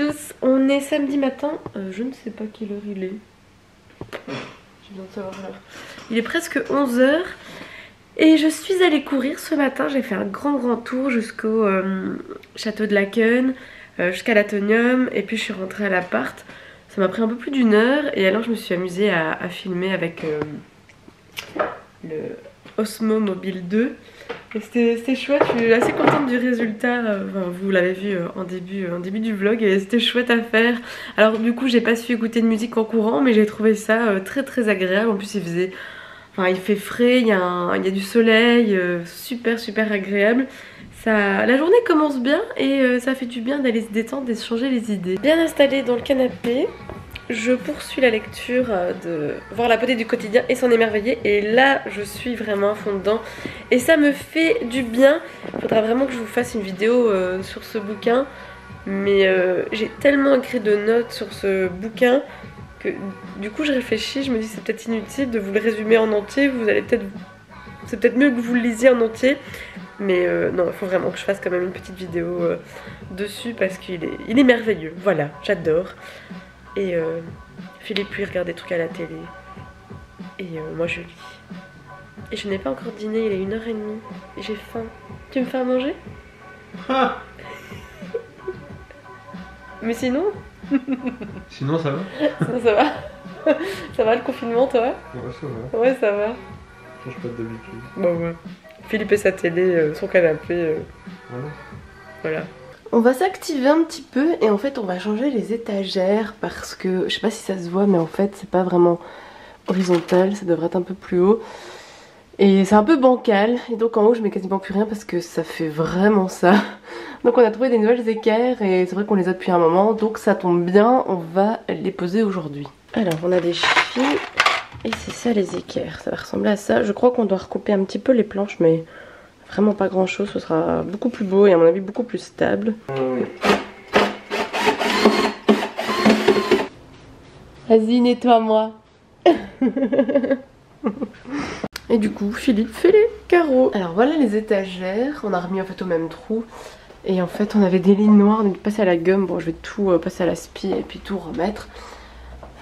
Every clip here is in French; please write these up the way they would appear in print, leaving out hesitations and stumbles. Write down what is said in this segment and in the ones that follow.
tous, on est samedi matin, je ne sais pas quelle heure il est. Je viens de savoir l'heure. Il est presque 11 h et je suis allée courir ce matin. J'ai fait un grand tour jusqu'au château de Laken, jusqu'à l'Atonium, et puis je suis rentrée à l'appart. Ça m'a pris un peu plus d'1 heure et alors je me suis amusée à filmer avec le Osmo Mobile 2. C'était chouette, je suis assez contente du résultat, enfin, vous l'avez vu en début du vlog et c'était chouette à faire. Alors du coup j'ai pas su écouter de musique en courant mais j'ai trouvé ça très agréable. En plus il fait frais, il y a du soleil, super agréable. La journée commence bien et ça fait du bien d'aller se détendre et se changer les idées. Bien installée dans le canapé, je poursuis la lecture de Voir la beauté du quotidien et s'en émerveiller. Et là, je suis vraiment à fond dedans. Et ça me fait du bien. Il faudra vraiment que je vous fasse une vidéo sur ce bouquin. Mais j'ai tellement écrit de notes sur ce bouquin que du coup je réfléchis. Je me dis c'est peut-être inutile de vous le résumer en entier. C'est peut-être mieux que vous le lisiez en entier. Mais non, il faut vraiment que je fasse quand même une petite vidéo dessus parce qu'il est merveilleux. Voilà, j'adore. Et Philippe lui regarde des trucs à la télé. Et moi je lis. Et je n'ai pas encore dîné, il est 1 h 30. Et j'ai faim. Tu me fais à manger? Ah. Mais sinon Sinon ça va? Sinon ça va. Ça va le confinement toi? Ouais ça va. Ouais ça va. Change pas d'habitude. Bon ouais. Philippe et sa télé, son canapé. Voilà. On va s'activer un petit peu et en fait on va changer les étagères parce que je sais pas si ça se voit mais en fait c'est pas vraiment horizontal, ça devrait être un peu plus haut et c'est un peu bancal et donc en haut je mets quasiment plus rien parce que ça fait vraiment ça. Donc on a trouvé des nouvelles équerres et c'est vrai qu'on les a depuis un moment donc ça tombe bien, on va les poser aujourd'hui. Alors on a des fils et c'est ça les équerres, ça va ressembler à ça. Je crois qu'on doit recouper un petit peu les planches mais vraiment pas grand chose, ce sera beaucoup plus beau et à mon avis beaucoup plus stable. Vas-y, nettoie-moi. Et du coup, Philippe fait les carreaux. Alors voilà les étagères, on a remis en fait au même trou. Et en fait on avait des lignes noires, donc passer à la gomme. Bon je vais tout passer à la spie et puis tout remettre.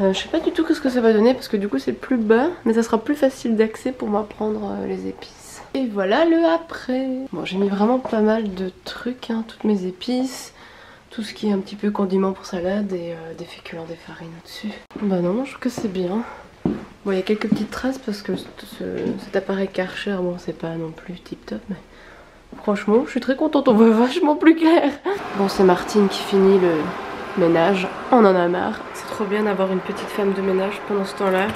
Je sais pas du tout ce que ça va donner parce que du coup c'est plus bas. Mais ça sera plus facile d'accès pour moi prendre les épices. Et voilà le après. Bon j'ai mis vraiment pas mal de trucs, hein, toutes mes épices, tout ce qui est un petit peu condiment pour salade et des féculents, des farines au-dessus. Bah non, je trouve que c'est bien. Bon il y a quelques petites traces parce que cet appareil Karcher, bon c'est pas non plus tip top mais franchement je suis très contente, on voit vachement plus clair. Bon c'est Martine qui finit le ménage, on en a marre. C'est trop bien d'avoir une petite femme de ménage pendant ce temps-là.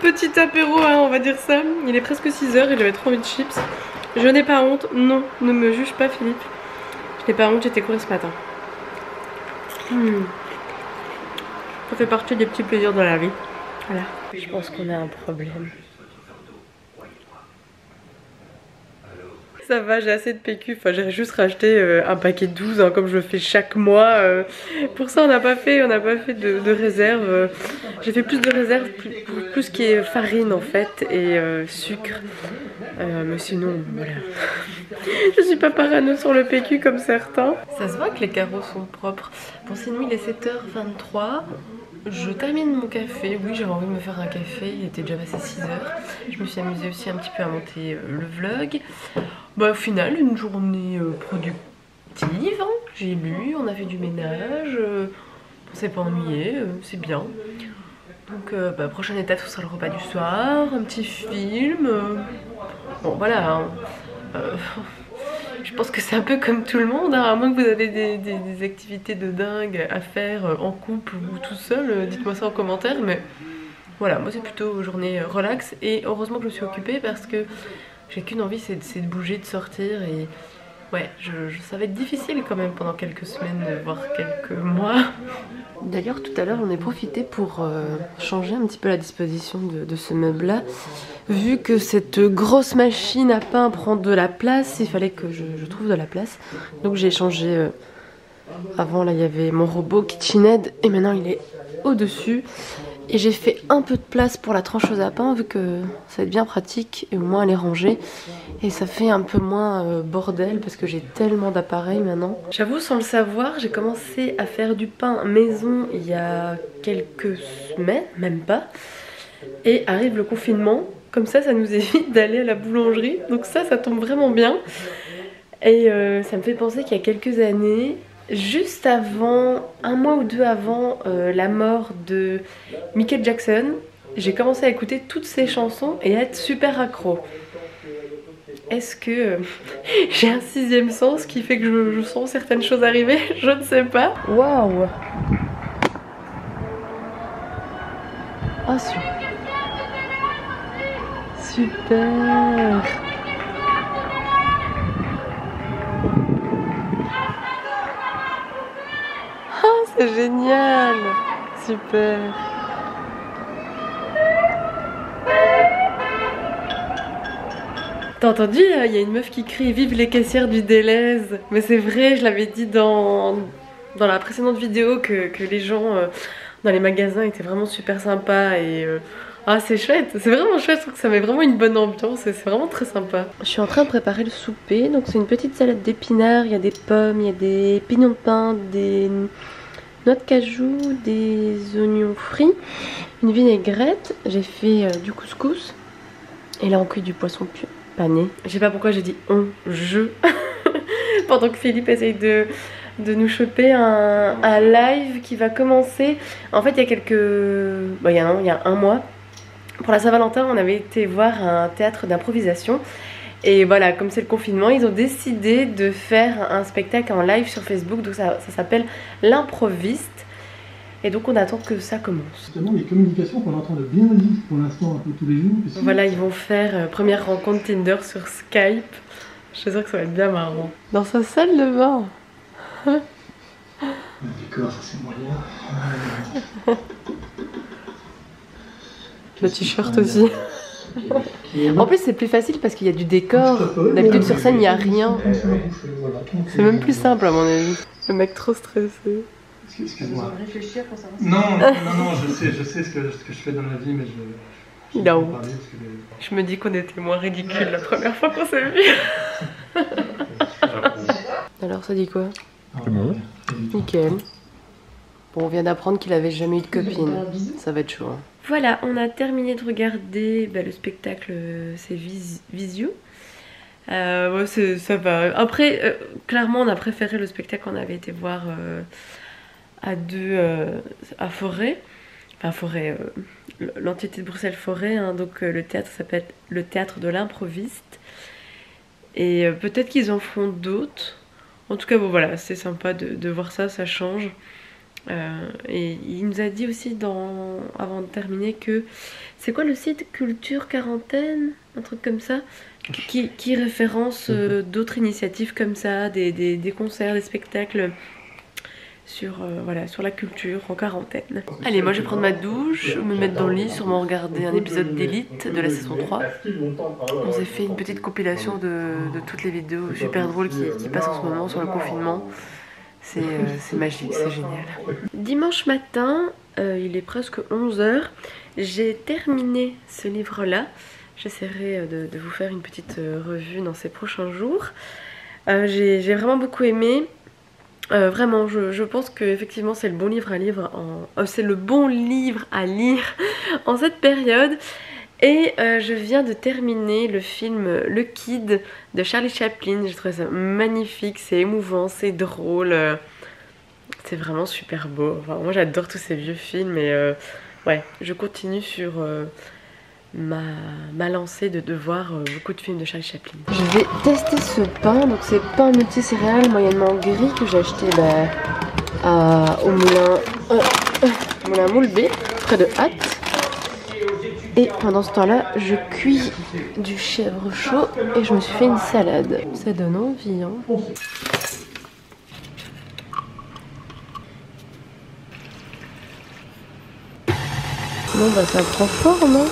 Petit apéro, hein, on va dire ça. Il est presque 6 h et j'avais trop envie de chips. Je n'ai pas honte, non, ne me juge pas Philippe. Je n'ai pas honte, j'étais courir ce matin. Ça fait partie des petits plaisirs dans la vie. Voilà. Je pense qu'on a un problème. Ça va, j'ai assez de PQ, enfin j'ai juste racheté un paquet de 12 hein, comme je le fais chaque mois. Pour ça on n'a pas fait de réserve. J'ai fait plus de réserve, plus qui est farine en fait et sucre. Mais sinon voilà. Je suis pas parano sur le PQ comme certains. Ça se voit que les carreaux sont propres. Bon c'est nuit, il est 7 h 23. Je termine mon café, oui j'avais envie de me faire un café, il était déjà passé 6 h. Je me suis amusée aussi un petit peu à monter le vlog. Bah au final une journée productive, hein. J'ai lu, on a fait du ménage, on s'est pas ennuyé, c'est bien. Donc prochaine étape ce sera le repas du soir, un petit film, bon voilà hein. Je pense que c'est un peu comme tout le monde, hein, à moins que vous avez des activités de dingue à faire en couple ou tout seul, dites-moi ça en commentaire, mais voilà, moi c'est plutôt journée relax et heureusement que je me suis occupée parce que j'ai qu'une envie, c'est de bouger, de sortir et ouais, ça va être difficile quand même pendant quelques semaines, voire quelques mois. D'ailleurs tout à l'heure on a profité pour changer un petit peu la disposition de ce meuble là. Vu que cette grosse machine à pain prend de la place, il fallait que je trouve de la place. Donc j'ai changé, avant là il y avait mon robot KitchenAid et maintenant il est au-dessus. Et j'ai fait un peu de place pour la trancheuse à pain vu que ça va être bien pratique et au moins elle est rangée. Et ça fait un peu moins bordel parce que j'ai tellement d'appareils maintenant. J'avoue, sans le savoir, j'ai commencé à faire du pain maison il y a quelques semaines, même pas. Et arrive le confinement, comme ça nous évite d'aller à la boulangerie. Donc ça tombe vraiment bien. Et ça me fait penser qu'il y a quelques années, juste avant, un mois ou deux avant la mort de Michael Jackson, j'ai commencé à écouter toutes ses chansons et à être super accro. Est-ce que j'ai un sixième sens qui fait que je sens certaines choses arriver? Je ne sais pas. Waouh! Ah, super! Ah, c'est génial! Super! T'as entendu, il y a une meuf qui crie « Vive les caissières du Deleuze !» Mais c'est vrai, je l'avais dit dans la précédente vidéo que les gens dans les magasins étaient vraiment super sympas et... Ah, c'est chouette, c'est vraiment chouette, je trouve que ça met vraiment une bonne ambiance et c'est vraiment très sympa. Je suis en train de préparer le souper, donc c'est une petite salade d'épinards, il y a des pommes, il y a des pignons de pain, des noix de cajou, des oignons frits, une vinaigrette, j'ai fait du couscous et là on cuit du poisson pané. Je sais pas pourquoi j'ai dit je pendant que Philippe essaye de nous choper un live qui va commencer. En fait il y a il y a un mois. Pour la Saint-Valentin, on avait été voir un théâtre d'improvisation. Et voilà, comme c'est le confinement, ils ont décidé de faire un spectacle en live sur Facebook. Donc ça s'appelle l'improviste. Et donc on attend que ça commence. Justement, les communications qu'on est en train de bien vivre pour l'instant un peu tous les jours. Voilà, ils vont faire première rencontre Tinder sur Skype. Je suis sûre que ça va être bien marrant. Dans sa salle de bain. D'accord, ça c'est moyen. Le t-shirt aussi. En plus c'est plus facile parce qu'il y a du décor. D'habitude sur scène il n'y a rien. C'est même plus simple à mon avis. Le mec trop stressé. Excuse-moi. Non, je sais ce que je fais dans la vie, mais je il a honte. Je me dis qu'on était moins ridicule la première fois qu'on s'est vu. Alors ça dit quoi? Nickel. Bon, on vient d'apprendre qu'il avait jamais eu de copine. Ça va être chaud. Hein. Voilà, on a terminé de regarder le spectacle, c'est Visio. Ouais, ça va. Après, clairement, on a préféré le spectacle qu'on avait été voir à deux à Forêt. Enfin, Forêt, l'entité de Bruxelles Forêt. Hein, donc le théâtre s'appelle le théâtre de l'improviste. Et peut-être qu'ils en feront d'autres. En tout cas, bon, voilà, c'est sympa de voir ça, ça change. Et il nous a dit aussi avant de terminer que c'est quoi le site Culture Quarantaine, un truc comme ça, qui référence d'autres initiatives comme ça, des concerts, des spectacles sur la culture en quarantaine. Allez, moi je vais prendre ma douche, me mettre dans le lit, sûrement regarder un épisode d'Élite de la saison 3. On s'est fait une petite compilation de toutes les vidéos super drôles qui passent en ce moment sur le confinement. C'est magique, c'est génial. Dimanche matin, il est presque 11 h. J'ai terminé ce livre-là. J'essaierai de vous faire une petite revue dans ces prochains jours. J'ai vraiment beaucoup aimé. Vraiment, je pense qu'effectivement c'est le bon livre à lire c'est le bon livre à lire en cette période. Et je viens de terminer le film Le Kid de Charlie Chaplin. J'ai trouvé ça magnifique, c'est émouvant, c'est drôle. C'est vraiment super beau. Enfin, moi j'adore tous ces vieux films et ouais, je continue sur ma lancée de voir beaucoup de films de Charlie Chaplin. Je vais tester ce pain, donc c'est pain multicéréales moyennement gris que j'ai acheté au moulin Moulbé, près de Hatt. Et pendant ce temps-là, je cuis du chèvre chaud et je me suis fait une salade. Ça donne envie, hein. Bon bah ça prend forme, hein.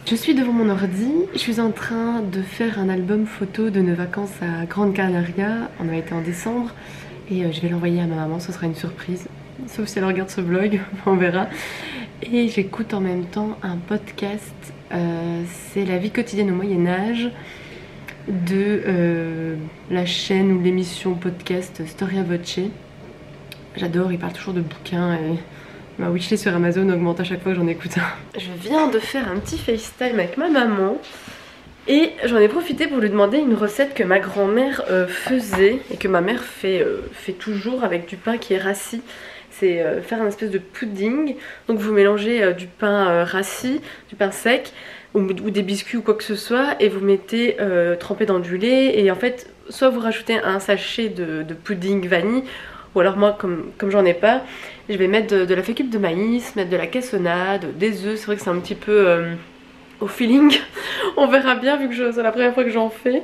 Je suis devant mon ordi, je suis en train de faire un album photo de nos vacances à Grande Canaria. On a été en décembre Et je vais l'envoyer à ma maman, ce sera une surprise. Sauf si elle regarde ce vlog, on verra. Et j'écoute en même temps un podcast, c'est la vie quotidienne au Moyen-Âge de la chaîne ou l'émission podcast Storia Voce. J'adore, il parle toujours de bouquins et ma wishlist sur Amazon augmente à chaque fois que j'en écoute un. Je viens de faire un petit FaceTime avec ma maman et j'en ai profité pour lui demander une recette que ma grand-mère faisait et que ma mère fait toujours avec du pain qui est rassis. C'est faire un espèce de pudding. Donc vous mélangez du pain rassis, du pain sec ou des biscuits ou quoi que ce soit et vous mettez trempé dans du lait et en fait soit vous rajoutez un sachet de pudding vanille ou alors moi comme j'en ai pas, je vais mettre de la fécule de maïs, mettre de la cassonade, des œufs. C'est vrai que c'est un petit peu au feeling. On verra bien vu que c'est la première fois que j'en fais.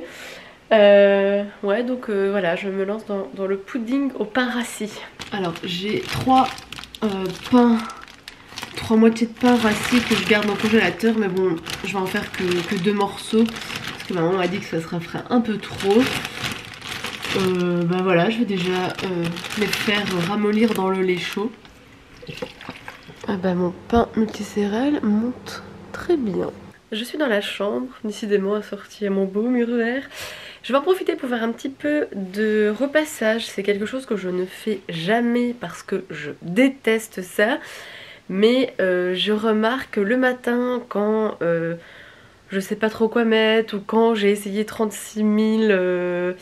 Ouais donc voilà, je me lance dans le pudding au pain rassis. Alors j'ai 3 moitiés de pain rassis que je garde dans le congélateur, mais bon je vais en faire que 2 morceaux parce que ma maman m'a dit que ça serait un peu trop. Bah voilà, je vais déjà les faire ramollir dans le lait chaud. Ah bah mon pain multicéréales monte très bien. Je suis dans la chambre, décidément assortie à mon beau mur vert. Je vais en profiter pour faire un petit peu de repassage. C'est quelque chose que je ne fais jamais parce que je déteste ça. Mais je remarque le matin quand je sais pas trop quoi mettre ou quand j'ai essayé 36 000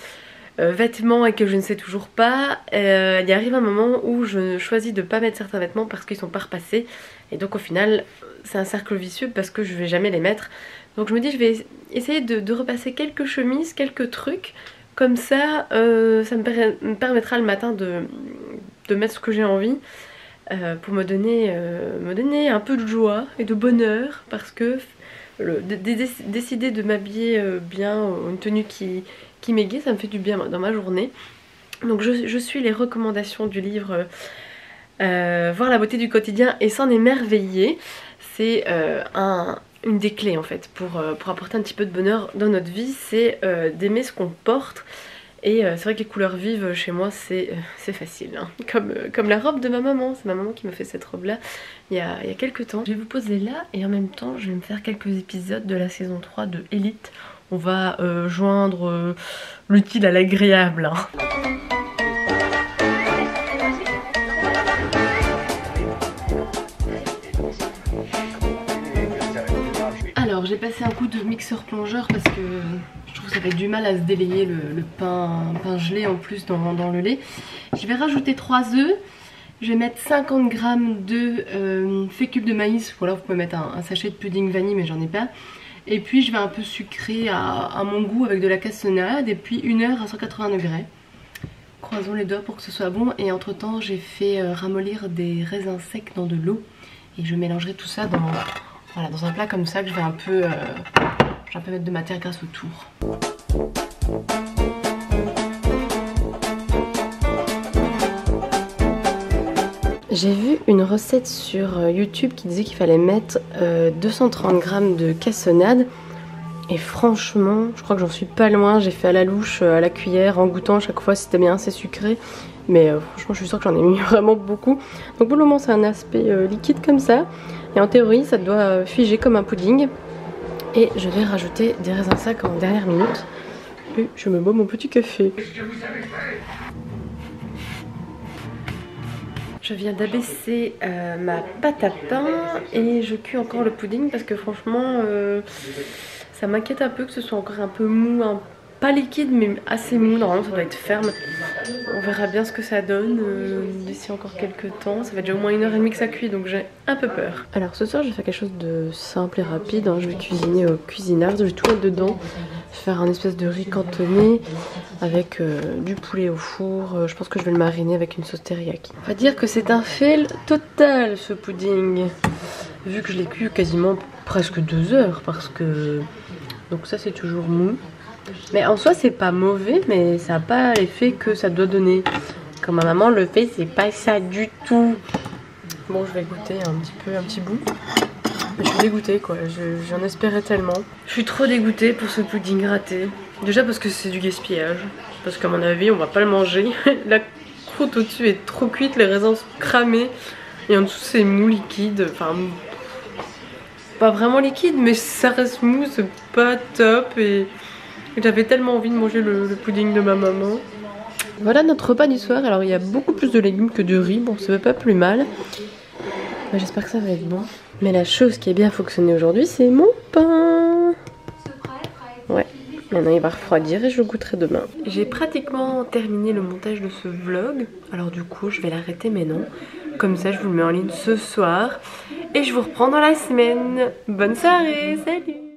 vêtements et que je ne sais toujours pas, il arrive un moment où je choisis de pas mettre certains vêtements parce qu'ils sont pas repassés. Et donc au final c'est un cercle vicieux parce que je vais jamais les mettre. Donc je me dis je vais essayer de repasser quelques chemises, quelques trucs. Comme ça, ça me permettra le matin de mettre ce que j'ai envie pour me donner un peu de joie et de bonheur. Parce que décider de m'habiller bien, une tenue qui m'égaye, ça me fait du bien dans ma journée. Donc je suis les recommandations du livre Voir la beauté du quotidien et s'en émerveiller. C'est une des clés en fait pour apporter un petit peu de bonheur dans notre vie, c'est d'aimer ce qu'on porte. Et c'est vrai que les couleurs vives chez moi c'est facile hein. Comme la robe de ma maman, c'est ma maman qui m'a fait cette robe là il y a quelques temps. Je vais vous poser là et en même temps je vais me faire quelques épisodes de la saison 3 de Élite. On va joindre l'utile à l'agréable hein. Alors j'ai passé un coup de mixeur plongeur parce que je trouve que ça fait du mal à se délayer le pain gelé en plus dans le lait. Je vais rajouter 3 œufs. Je vais mettre 50 g de fécule de maïs. Ou alors vous pouvez mettre un sachet de pudding vanille mais j'en ai pas. Et puis je vais un peu sucrer à mon goût avec de la cassonade. Et puis 1 heure à 180 degrés. Croisons les doigts pour que ce soit bon. Et entre temps j'ai fait ramollir des raisins secs dans de l'eau. Et je mélangerai tout ça dans un plat comme ça que je vais un peu mettre de matière grasse autour. J'ai vu une recette sur YouTube qui disait qu'il fallait mettre 230 g de cassonade. Et franchement, je crois que j'en suis pas loin. J'ai fait à la louche, à la cuillère, en goûtant à chaque fois si c'était bien assez sucré. Mais franchement, je suis sûre que j'en ai mis vraiment beaucoup. Donc pour le moment, c'est un aspect liquide comme ça. Et en théorie, ça doit figer comme un pudding. Et je vais rajouter des raisins secs en dernière minute. Et je me bois mon petit café. Je viens d'abaisser ma pâte à pain et je cuis encore le pudding parce que franchement ça m'inquiète un peu que ce soit encore un peu mou, pas liquide mais assez mou. Normalement ça doit être ferme. On verra bien ce que ça donne d'ici encore quelques temps. Ça fait déjà au moins 1h30 que ça cuit donc j'ai un peu peur. Alors ce soir je vais faire quelque chose de simple et rapide hein. Je vais cuisiner au cuisinart, je vais tout mettre dedans. Faire un espèce de riz cantonné avec du poulet au four. Je pense que je vais le mariner avec une sauce teriyaki. On va dire que c'est un fail total ce pudding. Vu que je l'ai cuit quasiment presque 2 heures parce que... Donc ça c'est toujours mou. Mais en soi c'est pas mauvais mais ça n'a pas l'effet que ça doit donner. Quand ma maman le fait c'est pas ça du tout. Bon je vais goûter un petit bout. Je suis dégoûtée quoi, j'en espérais tellement. Je suis trop dégoûtée pour ce pudding raté. Déjà parce que c'est du gaspillage. Parce qu'à mon avis on va pas le manger. croûte au-dessus est trop cuite, les raisins sont cramés. Et en dessous c'est mou liquide, enfin mou. Pas vraiment liquide mais ça reste mou, c'est pas top. Et j'avais tellement envie de manger le pudding de ma maman. Voilà notre repas du soir. Alors il y a beaucoup plus de légumes que de riz, bon c'est pas plus mal. J'espère que ça va être bon. Mais la chose qui a bien fonctionné aujourd'hui, c'est mon pain. Ouais, maintenant il va refroidir et je le goûterai demain. J'ai pratiquement terminé le montage de ce vlog. Alors du coup, je vais l'arrêter maintenant. Comme ça, je vous le mets en ligne ce soir. Et je vous reprends dans la semaine. Bonne soirée, salut!